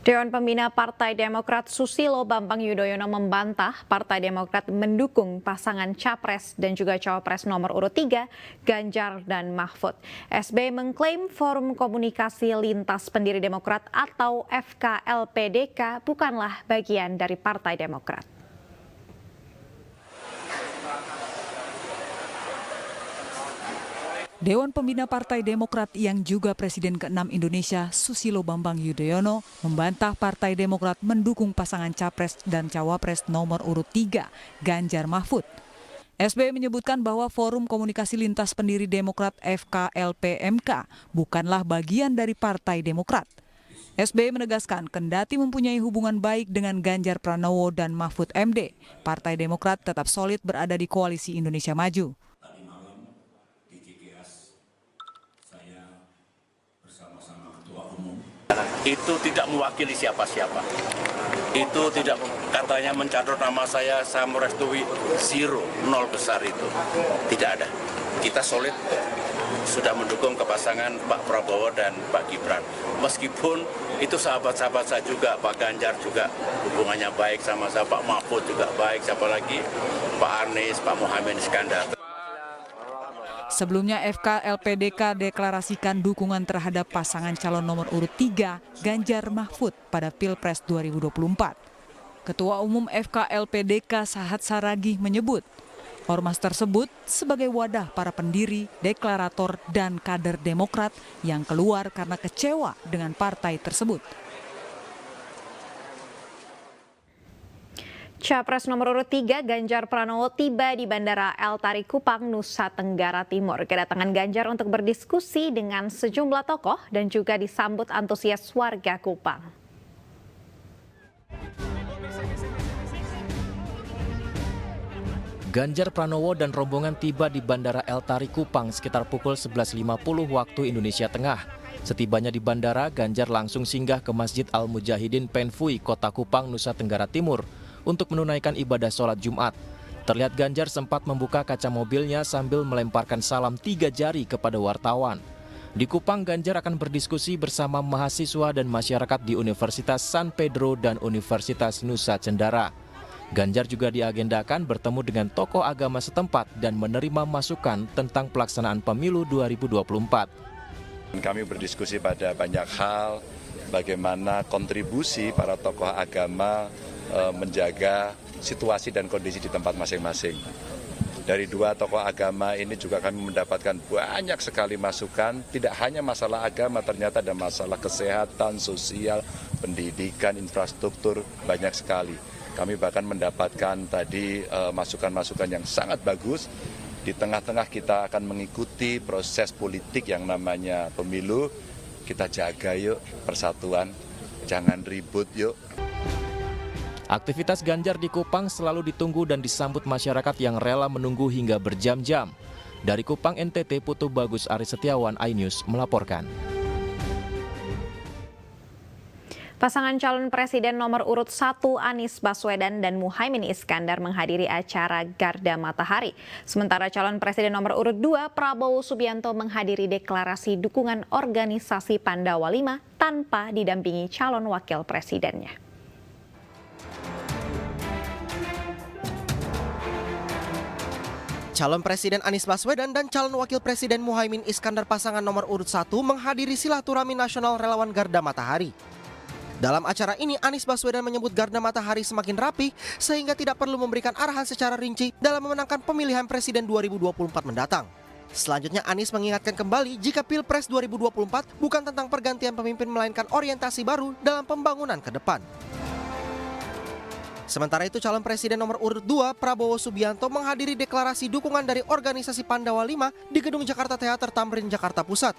Dewan Pembina Partai Demokrat Susilo Bambang Yudhoyono membantah Partai Demokrat mendukung pasangan Capres dan juga Cawapres nomor urut 3, Ganjar dan Mahfud. SBY mengklaim Forum Komunikasi Lintas Pendiri Demokrat atau FKLPDK bukanlah bagian dari Partai Demokrat. Dewan Pembina Partai Demokrat yang juga Presiden ke-6 Indonesia Susilo Bambang Yudhoyono membantah Partai Demokrat mendukung pasangan Capres dan Cawapres nomor urut 3, Ganjar Mahfud. SBY menyebutkan bahwa Forum Komunikasi Lintas Pendiri Demokrat FKLPMK bukanlah bagian dari Partai Demokrat. SBY menegaskan kendati mempunyai hubungan baik dengan Ganjar Pranowo dan Mahfud MD, Partai Demokrat tetap solid berada di koalisi Indonesia Maju. Itu tidak mewakili siapa-siapa. Itu tidak katanya mencatut nama saya merestui zero, nol besar itu. Tidak ada. Kita solid sudah mendukung ke pasangan Pak Prabowo dan Pak Gibran. Meskipun itu sahabat-sahabat saya juga, Pak Ganjar juga hubungannya baik sama saya, Pak Mahfud juga baik, siapa lagi, Pak Anies, Pak Muhaimin Iskandar. Sebelumnya FKLPDK deklarasikan dukungan terhadap pasangan calon nomor urut 3 Ganjar Mahfud pada Pilpres 2024. Ketua Umum FKLPDK Sahat Saragih menyebut ormas tersebut sebagai wadah para pendiri, deklarator, dan kader Demokrat yang keluar karena kecewa dengan partai tersebut. Capres nomor urut 3 Ganjar Pranowo tiba di Bandara El Tari Kupang, Nusa Tenggara Timur. Kedatangan Ganjar untuk berdiskusi dengan sejumlah tokoh dan juga disambut antusias warga Kupang. Ganjar Pranowo dan rombongan tiba di Bandara El Tari Kupang sekitar pukul 11.50 waktu Indonesia Tengah. Setibanya di bandara, Ganjar langsung singgah ke Masjid Al-Mujahidin Penfui, Kota Kupang, Nusa Tenggara Timur untuk menunaikan ibadah sholat Jumat. Terlihat Ganjar sempat membuka kaca mobilnya sambil melemparkan salam 3 jari kepada wartawan. Di Kupang, Ganjar akan berdiskusi bersama mahasiswa dan masyarakat di Universitas San Pedro dan Universitas Nusa Cendana. Ganjar juga diagendakan bertemu dengan tokoh agama setempat dan menerima masukan tentang pelaksanaan pemilu 2024. Kami berdiskusi pada banyak hal, bagaimana kontribusi para tokoh agama menjaga situasi dan kondisi di tempat masing-masing. Dari 2 tokoh agama ini juga kami mendapatkan banyak sekali masukan, tidak hanya masalah agama, ternyata ada masalah kesehatan, sosial, pendidikan, infrastruktur, banyak sekali. Kami bahkan mendapatkan tadi masukan-masukan yang sangat bagus. Di tengah-tengah kita akan mengikuti proses politik yang namanya pemilu. Kita jaga yuk persatuan, jangan ribut yuk. Aktivitas Ganjar di Kupang selalu ditunggu dan disambut masyarakat yang rela menunggu hingga berjam-jam. Dari Kupang, NTT, Putu Bagus Ari Setiawan, iNews melaporkan. Pasangan calon presiden nomor urut 1 Anies Baswedan dan Muhaimin Iskandar menghadiri acara Garda Matahari. Sementara calon presiden nomor urut 2 Prabowo Subianto menghadiri deklarasi dukungan organisasi Pandawa 5 tanpa didampingi calon wakil presidennya. Calon Presiden Anies Baswedan dan calon Wakil Presiden Muhaimin Iskandar pasangan nomor urut 1 menghadiri silaturahmi nasional relawan Garda Matahari. Dalam acara ini, Anies Baswedan menyebut Garda Matahari semakin rapi sehingga tidak perlu memberikan arahan secara rinci dalam memenangkan pemilihan Presiden 2024 mendatang. Selanjutnya, Anies mengingatkan kembali jika Pilpres 2024 bukan tentang pergantian pemimpin melainkan orientasi baru dalam pembangunan ke depan. Sementara itu, calon presiden nomor urut 2 Prabowo Subianto menghadiri deklarasi dukungan dari organisasi Pandawa 5 di Gedung Jakarta Theater Tamrin, Jakarta Pusat.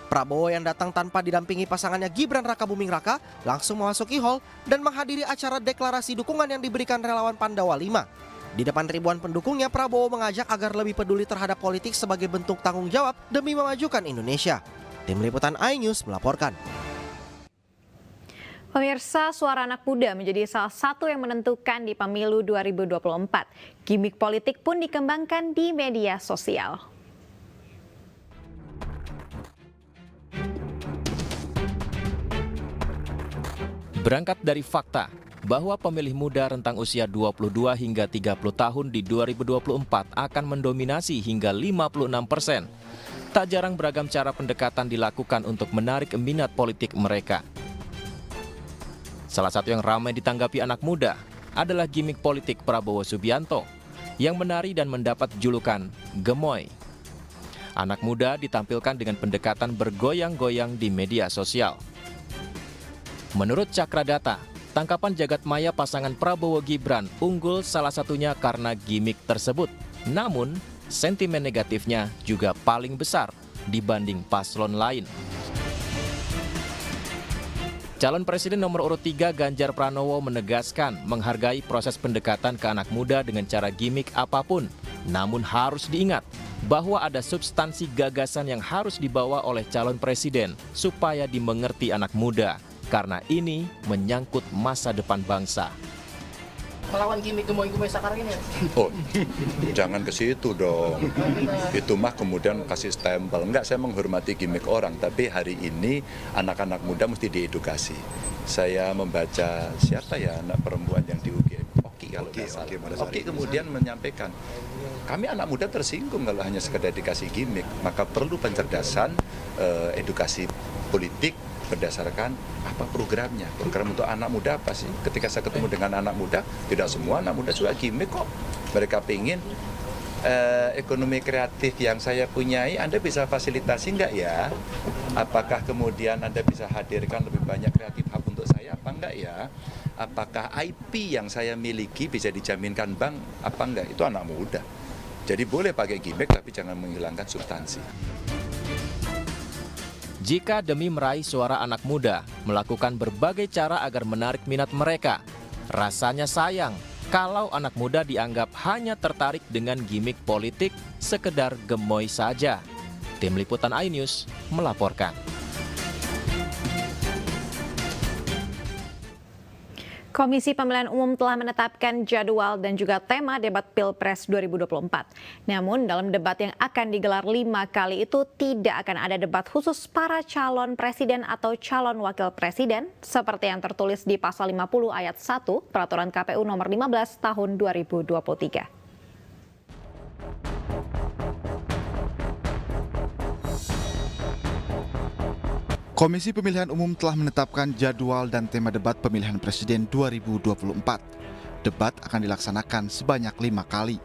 Prabowo yang datang tanpa didampingi pasangannya Gibran Rakabuming Raka langsung memasuki hall dan menghadiri acara deklarasi dukungan yang diberikan relawan Pandawa 5. Di depan ribuan pendukungnya, Prabowo mengajak agar lebih peduli terhadap politik sebagai bentuk tanggung jawab demi memajukan Indonesia. Tim Liputan iNews melaporkan. Pemirsa, suara anak muda menjadi salah satu yang menentukan di pemilu 2024. Gimik politik pun dikembangkan di media sosial. Berangkat dari fakta bahwa pemilih muda rentang usia 22 hingga 30 tahun di 2024 akan mendominasi hingga 56%. Tak jarang beragam cara pendekatan dilakukan untuk menarik minat politik mereka. Salah satu yang ramai ditanggapi anak muda adalah gimmick politik Prabowo Subianto yang menari dan mendapat julukan Gemoy. Anak muda ditampilkan dengan pendekatan bergoyang-goyang di media sosial. Menurut Cakra Data, tangkapan jagat maya pasangan Prabowo Gibran unggul salah satunya karena gimmick tersebut. Namun, sentimen negatifnya juga paling besar dibanding paslon lain. Calon Presiden nomor urut 3 Ganjar Pranowo menegaskan menghargai proses pendekatan ke anak muda dengan cara gimmick apapun. Namun harus diingat bahwa ada substansi gagasan yang harus dibawa oleh calon presiden supaya dimengerti anak muda. Karena ini menyangkut masa depan bangsa. Melawan gimmick gemoy-gemoy sekarang ini. Oh, jangan ke situ dong. Itu mah kemudian kasih stempel. Enggak, saya menghormati gimmick orang, tapi hari ini anak-anak muda mesti diedukasi. Saya membaca siapa ya anak perempuan yang di UGM, Oki kalau nggak salah. Oki kemudian menyampaikan, kami anak muda tersinggung kalau hanya sekedar dikasih gimmick, maka perlu pencerdasan, edukasi politik berdasarkan apa programnya. Program untuk anak muda apa sih? Ketika saya ketemu dengan anak muda, tidak semua anak muda suka gimmick kok. Mereka pingin ekonomi kreatif yang saya punyai, Anda bisa fasilitasi nggak ya? Apakah kemudian Anda bisa hadirkan lebih banyak kreatif hub untuk saya apa enggak ya? Apakah IP yang saya miliki bisa dijaminkan bank apa enggak? Itu anak muda. Jadi boleh pakai gimmick tapi jangan menghilangkan substansi. Jika demi meraih suara anak muda, melakukan berbagai cara agar menarik minat mereka, rasanya sayang kalau anak muda dianggap hanya tertarik dengan gimmick politik sekedar gemoy saja. Tim Liputan iNews melaporkan. Komisi Pemilihan Umum telah menetapkan jadwal dan juga tema debat Pilpres 2024. Namun dalam debat yang akan digelar 5 kali itu tidak akan ada debat khusus para calon presiden atau calon wakil presiden seperti yang tertulis di pasal 50 ayat 1 Peraturan KPU nomor 15 tahun 2023. Komisi Pemilihan Umum telah menetapkan jadwal dan tema debat pemilihan presiden 2024. Debat akan dilaksanakan sebanyak 5 kali.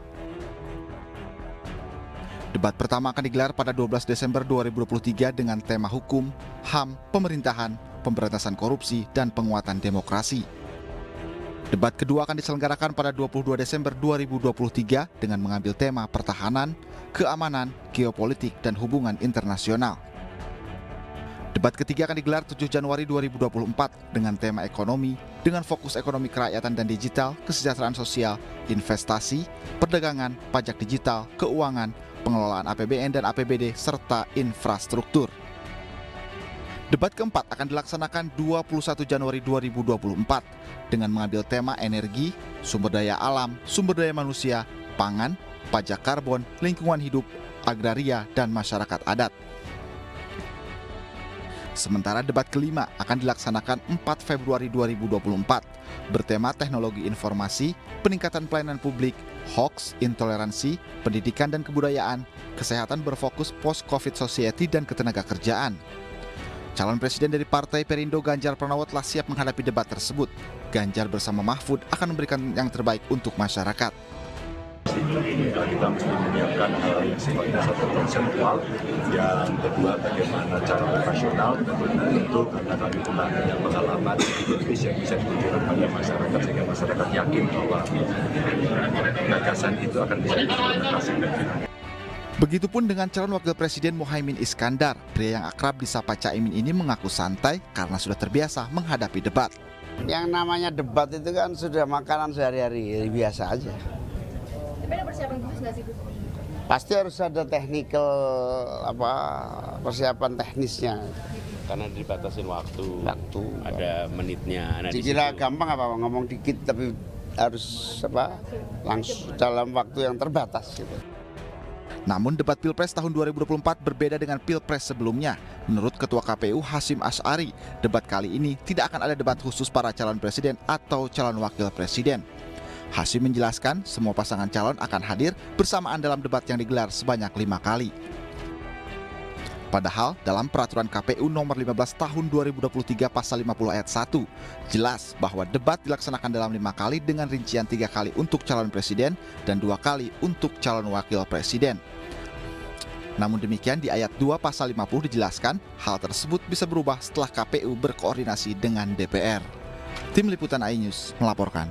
Debat pertama akan digelar pada 12 Desember 2023 dengan tema hukum, HAM, pemerintahan, pemberantasan korupsi, dan penguatan demokrasi. Debat kedua akan diselenggarakan pada 22 Desember 2023 dengan mengambil tema pertahanan, keamanan, geopolitik, dan hubungan internasional. Debat ketiga akan digelar 7 Januari 2024 dengan tema ekonomi, dengan fokus ekonomi kerakyatan dan digital, kesejahteraan sosial, investasi, perdagangan, pajak digital, keuangan, pengelolaan APBN dan APBD, serta infrastruktur. Debat keempat akan dilaksanakan 21 Januari 2024 dengan mengambil tema energi, sumber daya alam, sumber daya manusia, pangan, pajak karbon, lingkungan hidup, agraria, dan masyarakat adat. Sementara debat kelima akan dilaksanakan 4 Februari 2024 bertema teknologi informasi, peningkatan pelayanan publik, hoax, intoleransi, pendidikan dan kebudayaan, kesehatan berfokus post-COVID society dan ketenagakerjaan. Calon presiden dari Partai Perindo Ganjar Pranowo telah siap menghadapi debat tersebut. Ganjar bersama Mahfud akan memberikan yang terbaik untuk masyarakat. Kita mesti menyiapkan hal yang sifatnya satu konseptual, yang kedua bagaimana cara operasional, tentu karena kami pernah punya pengalaman politis yang bisa ditunjukkan pada masyarakat sehingga masyarakat yakin bahwa gagasan itu akan bisa diimplementasikan. Begitupun dengan calon wakil presiden Muhaimin Iskandar, pria yang akrab disapa Caimin ini mengaku santai karena sudah terbiasa menghadapi debat. Yang namanya debat itu kan sudah makanan sehari-hari, biasa aja. Tapi ada persiapan khusus nggak sih, Gus? Pasti harus ada technical persiapan teknisnya. Karena dibatasin waktu. Ada menitnya. Nah, dikira gampang apa ngomong dikit tapi harus langsung dalam waktu yang terbatas gitu. Namun debat Pilpres tahun 2024 berbeda dengan Pilpres sebelumnya. Menurut Ketua KPU Hasyim Asy'ari, debat kali ini tidak akan ada debat khusus para calon presiden atau calon wakil presiden. Hasyim menjelaskan semua pasangan calon akan hadir bersamaan dalam debat yang digelar sebanyak 5 kali. Padahal dalam peraturan KPU nomor 15 tahun 2023 pasal 50 ayat 1, jelas bahwa debat dilaksanakan dalam 5 kali dengan rincian 3 kali untuk calon presiden dan 2 kali untuk calon wakil presiden. Namun demikian di ayat 2 pasal 50 dijelaskan hal tersebut bisa berubah setelah KPU berkoordinasi dengan DPR. Tim Liputan iNews melaporkan.